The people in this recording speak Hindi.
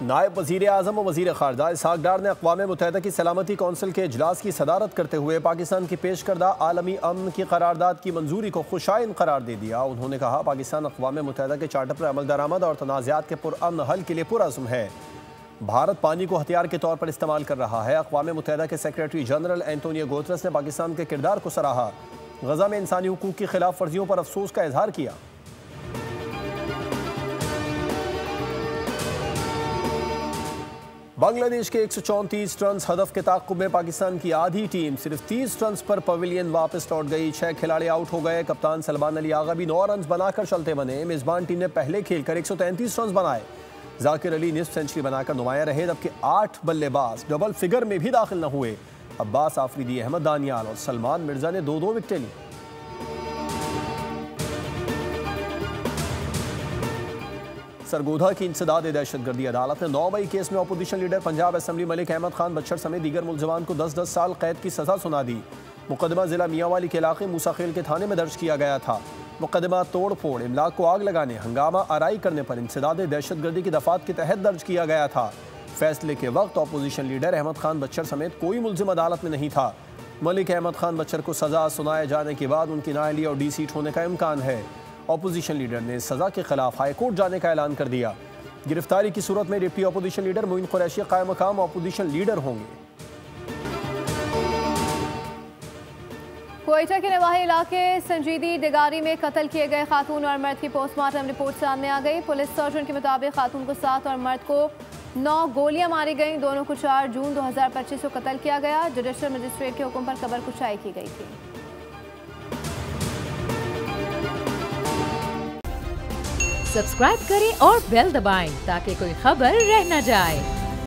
नायब वज़ीर आज़म और वज़ीर ख़ारजा इसहाक़ डार ने अक़वाम मुत्तहिदा की सलामती कौंसिल के इजलास की सदारत करते हुए पाकिस्तान की पेश करदा आलमी अमन की करारदाद की मंजूरी को खुशाइन करार दे दिया। उन्होंने कहा, पाकिस्तान अक़वाम मुत्तहिदा के चार्टर पर अमल दरामद और तनाज़ात के पुरअमन हल के लिए पुरअज़्म है। भारत पानी को हथियार के तौर पर इस्तेमाल कर रहा है। अक़वाम मुत्तहिदा के सेक्रेटरी जनरल एंटोनियो गुतेरेस ने पाकिस्तान के किरदार को सराहा। गज़ा में इंसानी हुकूक की खिलाफ वर्जियों पर अफसोस का इजहार किया। बांग्लादेश के 134 रन हदफ के ताक़ुब में पाकिस्तान की आधी टीम सिर्फ 30 रन पर पवेलियन वापस लौट गई। 6 खिलाड़ी आउट हो गए। कप्तान सलमान अली आगा भी 9 रन बनाकर चलते बने। मेज़बान टीम ने पहले खेलकर 133 रन बनाए। जाकिर अली निस्फ सेंचुरी बनाकर नुमाया रहे, जबकि 8 बल्लेबाज डबल फिगर में भी दाखिल न हुए। अब्बास आफरीदी, अहमद दानियाल और सलमान मिर्जा ने 2-2 विकेटें ली। सरगोधा की इंसदाद दहशतगर्दी अदालत ने 9 मई केस में opposition leader Punjab assembly Malik Ahmad Khan Bhachar समेत दीगर मुलजमान को 10-10 साल कैद की सजा सुना दी। मुकदमा जिला मियांवाली के इलाके मूसा खेल के थाने में दर्ज किया गया था। मुकदमा तोड़ फोड़, इमलाक को आग लगाने, हंगामा आराई करने पर इंसदाद दहशतगर्दी की दफात के तहत दर्ज किया गया था। फैसले के वक्त अपोजिशन लीडर अहमद खान बच्चर समेत कोई मुलजिम अदालत में नहीं था। मलिक अहमद खान बच्चर को सजा सुनाए जाने के बाद उनकी नाअहली और डी सीट होने का इम्कान है। अपोजिशन लीडर ने सजा के खिलाफ हाईकोर्ट जाने का ऐलान कर दिया। गिरफ्तारी की सूरत में deputy opposition leader Moin Qureshi कायम मकाम अपोजिशन लीडर होंगे। क्वेटा के नवाही इलाके संजीदी डिगारी में कत्ल किए गए खातून और मर्द की पोस्टमार्टम रिपोर्ट सामने आ गई। पुलिस सर्जन के मुताबिक खातून को 7 और मर्द को 9 गोलियां मारी गईं। दोनों को 4 जून 2025 को कत्ल किया गया। जुडिशल मजिस्ट्रेट के हुक्म पर कब्र कुचाई की गई थी। सब्सक्राइब करें और बेल दबाएं ताकि कोई खबर रह न जाए।